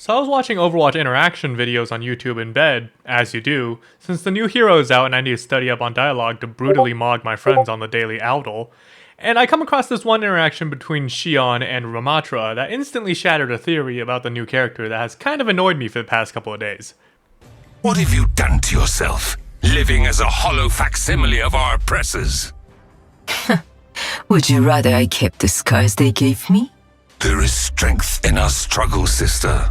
So I was watching Overwatch interaction videos on YouTube in bed, as you do, since the new hero is out and I need to study up on dialogue to brutally mog my friends on the daily Oudle. And I come across this one interaction between Shion and Ramatra that instantly shattered a theory about the new character that has kind of annoyed me for the past couple of days. What have you done to yourself, living as a hollow facsimile of our oppressors? Would you rather I kept the scars they gave me? There is strength in our struggle, sister.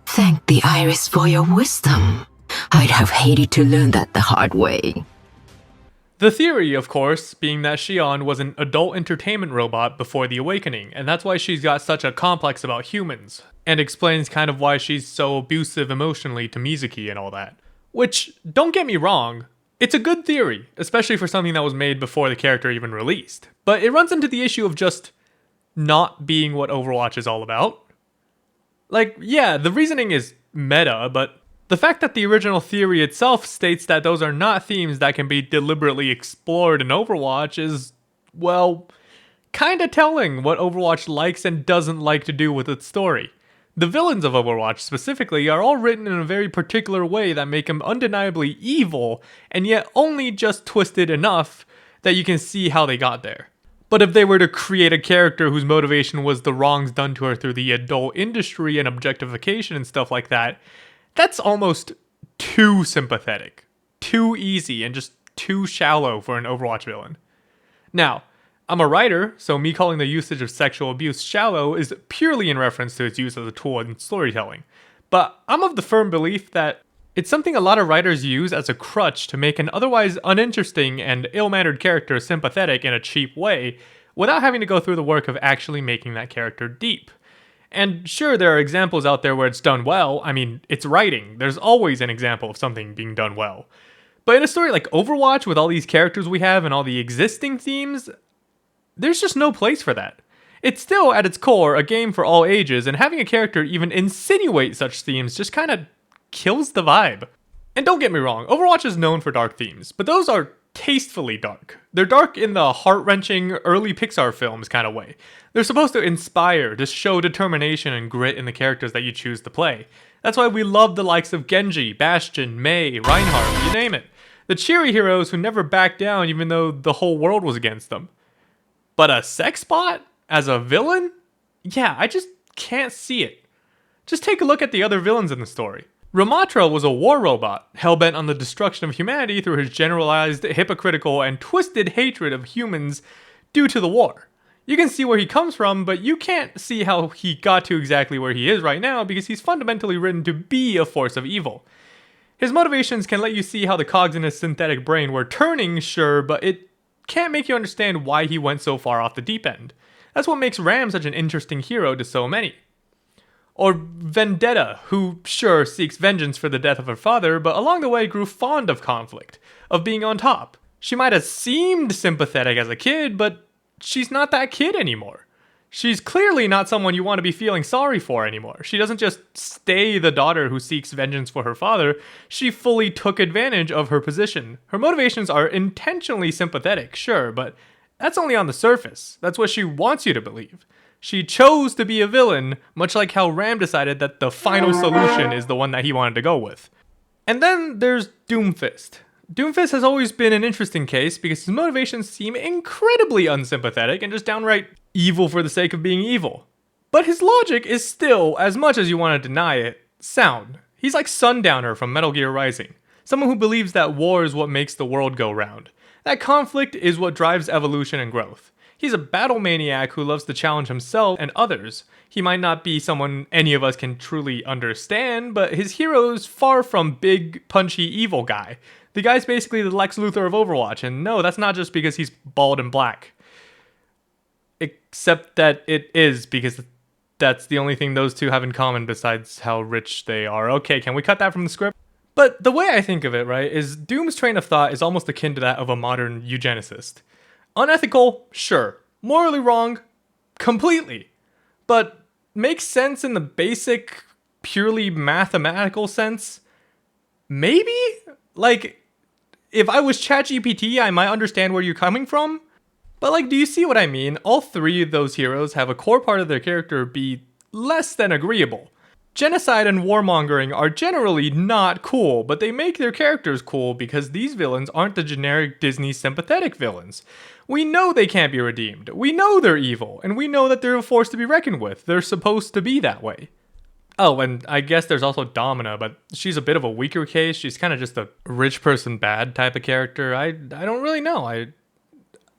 Thank the iris for your wisdom. I'd have hated to learn that the hard way. The theory, of course, being that Shion was an adult entertainment robot before the awakening, and that's why she's got such a complex about humans, and explains kind of why she's so abusive emotionally to Mizuki and all that. Which, don't get me wrong, it's a good theory, especially for something that was made before the character even released. But it runs into the issue of just not being what Overwatch is all about. Like, yeah, the reasoning is meta, but the fact that the original theory itself states that those are not themes that can be deliberately explored in Overwatch is, well, kinda telling what Overwatch likes and doesn't like to do with its story. The villains of Overwatch specifically are all written in a very particular way that make them undeniably evil, and yet only just twisted enough that you can see how they got there. But if they were to create a character whose motivation was the wrongs done to her through the adult industry and objectification and stuff like that, that's almost too sympathetic, too easy, and just too shallow for an Overwatch villain. Now, I'm a writer, so me calling the usage of sexual abuse shallow is purely in reference to its use as a tool in storytelling. But I'm of the firm belief that it's something a lot of writers use as a crutch to make an otherwise uninteresting and ill-mannered character sympathetic in a cheap way, without having to go through the work of actually making that character deep. And sure, there are examples out there where it's done well. I mean, it's writing. There's always an example of something being done well. But in a story like Overwatch, with all these characters we have and all the existing themes, there's just no place for that. It's still, at its core, a game for all ages, and having a character even insinuate such themes just kind of kills the vibe. And don't get me wrong, Overwatch is known for dark themes, but those are tastefully dark. They're dark in the heart-wrenching early Pixar films kind of way. They're supposed to inspire, to show determination and grit in the characters that you choose to play. That's why we love the likes of Genji, Bastion, Mei, Reinhardt, you name it. The cheery heroes who never back down even though the whole world was against them. But a sex bot? As a villain? Yeah, I just can't see it. Just take a look at the other villains in the story. Ramatra was a war robot, hell-bent on the destruction of humanity through his generalized, hypocritical, and twisted hatred of humans due to the war. You can see where he comes from, but you can't see how he got to exactly where he is right now because he's fundamentally written to be a force of evil. His motivations can let you see how the cogs in his synthetic brain were turning, sure, but it can't make you understand why he went so far off the deep end. That's what makes Ram such an interesting hero to so many. Or Vendetta, who, sure, seeks vengeance for the death of her father, but along the way grew fond of conflict, of being on top. She might have seemed sympathetic as a kid, but she's not that kid anymore. She's clearly not someone you want to be feeling sorry for anymore. She doesn't just stay the daughter who seeks vengeance for her father, she fully took advantage of her position. Her motivations are intentionally sympathetic, sure, but that's only on the surface. That's what she wants you to believe. She chose to be a villain, much like how Ram decided that the final solution is the one that he wanted to go with. And then there's Doomfist. Doomfist has always been an interesting case because his motivations seem incredibly unsympathetic and just downright evil for the sake of being evil. But his logic is still, as much as you want to deny it, sound. He's like Sundowner from Metal Gear Rising. Someone who believes that war is what makes the world go round. That conflict is what drives evolution and growth. He's a battle maniac who loves to challenge himself and others. He might not be someone any of us can truly understand, but his hero's far from big, punchy, evil guy. The guy's basically the Lex Luthor of Overwatch, and no, that's not just because he's bald and black. Except that it is, because that's the only thing those two have in common besides how rich they are. Okay, can we cut that from the script? But the way I think of it, right, is Doom's train of thought is almost akin to that of a modern eugenicist. Unethical? Sure. Morally wrong? Completely. But makes sense in the basic, purely mathematical sense? Maybe? Like, if I was ChatGPT, I might understand where you're coming from. But like, do you see what I mean? All three of those heroes have a core part of their character be less than agreeable. Genocide and warmongering are generally not cool, but they make their characters cool because these villains aren't the generic Disney sympathetic villains. We know they can't be redeemed, we know they're evil, and we know that they're a force to be reckoned with. They're supposed to be that way. Oh, and I guess there's also Domina, but she's a bit of a weaker case. She's kind of just a rich person bad type of character. I don't really know.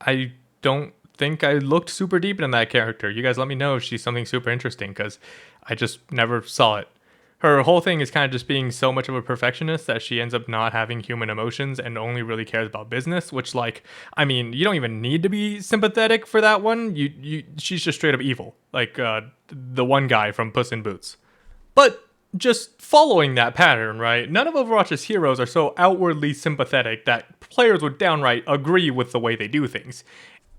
I don't think I looked super deep into that character. You guys let me know if she's something super interesting, because I just never saw it. Her whole thing is kind of just being so much of a perfectionist that she ends up not having human emotions and only really cares about business, which, like, I mean, you don't even need to be sympathetic for that one. She's just straight up evil, like the one guy from Puss in Boots. But just following that pattern, right? None of Overwatch's heroes are so outwardly sympathetic that players would downright agree with the way they do things.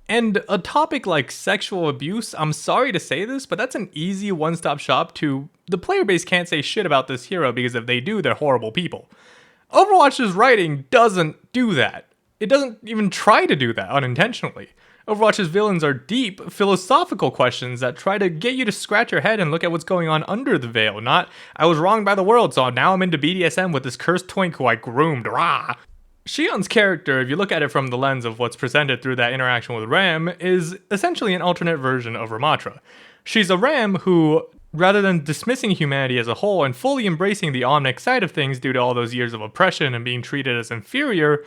And a topic like sexual abuse, I'm sorry to say this, but that's an easy one-stop shop to the player base can't say shit about this hero because if they do, they're horrible people. Overwatch's writing doesn't do that. It doesn't even try to do that unintentionally. Overwatch's villains are deep, philosophical questions that try to get you to scratch your head and look at what's going on under the veil, not, I was wronged by the world, so now I'm into BDSM with this cursed twink who I groomed, rah! Shion's character, if you look at it from the lens of what's presented through that interaction with Ram, is essentially an alternate version of Ramatra. She's a Ram who, rather than dismissing humanity as a whole and fully embracing the omnic side of things due to all those years of oppression and being treated as inferior,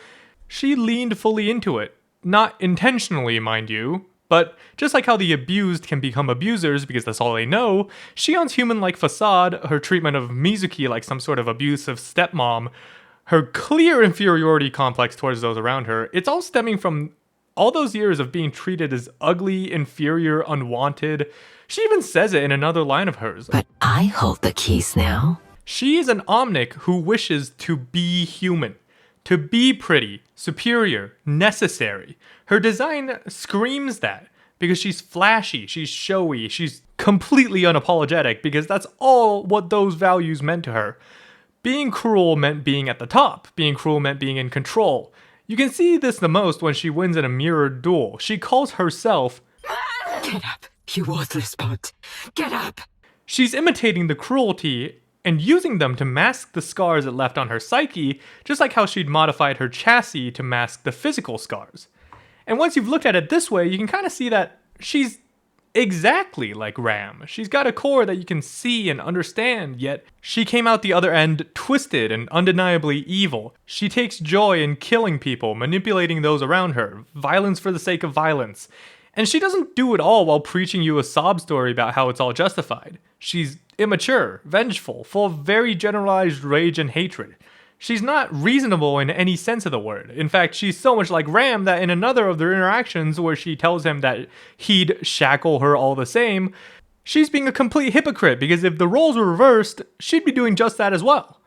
she leaned fully into it. Not intentionally, mind you, but just like how the abused can become abusers because that's all they know, Shion's human-like facade, her treatment of Mizuki like some sort of abusive stepmom, her clear inferiority complex towards those around her, it's all stemming from all those years of being treated as ugly, inferior, unwanted. She even says it in another line of hers. But I hold the keys now. She is an omnic who wishes to be human. To be pretty, superior, necessary. Her design screams that because she's flashy, she's showy, she's completely unapologetic because that's all what those values meant to her. Being cruel meant being at the top. Being cruel meant being in control. You can see this the most when she wins in a mirrored duel. She calls herself, Get up, you worthless bot. Get up. She's imitating the cruelty and using them to mask the scars it left on her psyche, just like how she'd modified her chassis to mask the physical scars. And once you've looked at it this way, you can kind of see that she's exactly like Ram. She's got a core that you can see and understand, yet she came out the other end twisted and undeniably evil. She takes joy in killing people, manipulating those around her, violence for the sake of violence. And she doesn't do it all while preaching you a sob story about how it's all justified. She's immature, vengeful, full of very generalized rage and hatred. She's not reasonable in any sense of the word. In fact, she's so much like Ram that in another of their interactions where she tells him that he'd shackle her all the same, she's being a complete hypocrite because if the roles were reversed, she'd be doing just that as well.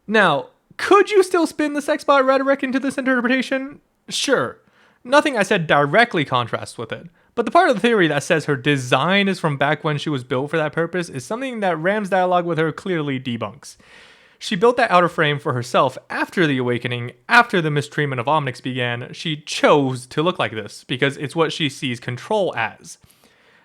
Now, could you still spin the sexbot rhetoric into this interpretation? Sure. Nothing I said directly contrasts with it. But the part of the theory that says her design is from back when she was built for that purpose is something that Ram's dialogue with her clearly debunks. She built that outer frame for herself after the awakening, after the mistreatment of Omnics began. She chose to look like this because it's what she sees control as.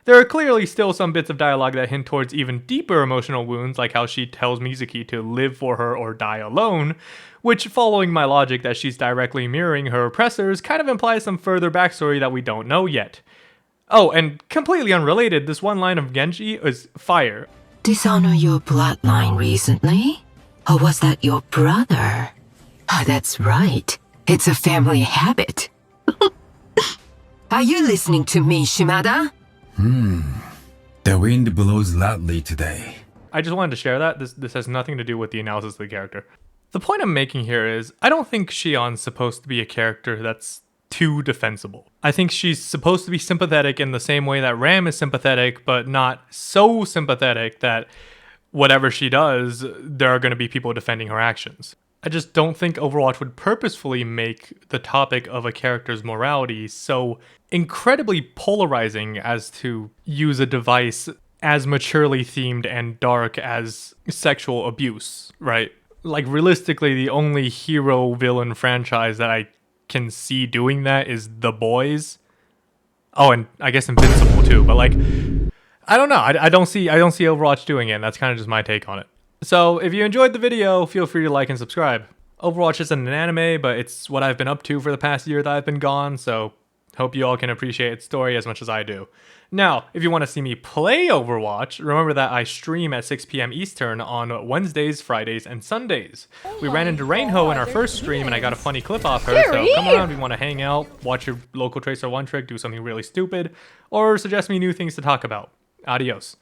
There are clearly still some bits of dialogue that hint towards even deeper emotional wounds, like how she tells Mizuki to live for her or die alone, which, following my logic that she's directly mirroring her oppressors, kind of implies some further backstory that we don't know yet. Oh, and completely unrelated, this one line of Genji is fire. Dishonor your bloodline recently? Or was that your brother? Oh, that's right. It's a family habit. Are you listening to me, Shimada? The wind blows loudly today. I just wanted to share that. This has nothing to do with the analysis of the character. The point I'm making here is, I don't think Shion's supposed to be a character that's too defensible. I think she's supposed to be sympathetic in the same way that Ram is sympathetic, but not so sympathetic that whatever she does, there are going to be people defending her actions. I just don't think Overwatch would purposefully make the topic of a character's morality so incredibly polarizing as to use a device as maturely themed and dark as sexual abuse, right? Like, realistically, the only hero-villain franchise that I can see doing that is The Boys. Oh, and I guess Invincible too, but like, I don't know. I don't see Overwatch doing it, and that's kind of just my take on it. So if you enjoyed the video, feel free to like and subscribe. Overwatch isn't an anime, but it's what I've been up to for the past year that I've been gone, so hope you all can appreciate its story as much as I do. Now, if you want to see me play Overwatch, remember that I stream at 6 p.m. Eastern on Wednesdays, Fridays, and Sundays. We ran into Rainho in our first stream, and I got a funny clip off her, so come around if you want to hang out, watch your local Tracer 1 trick, do something really stupid, or suggest me new things to talk about. Adios.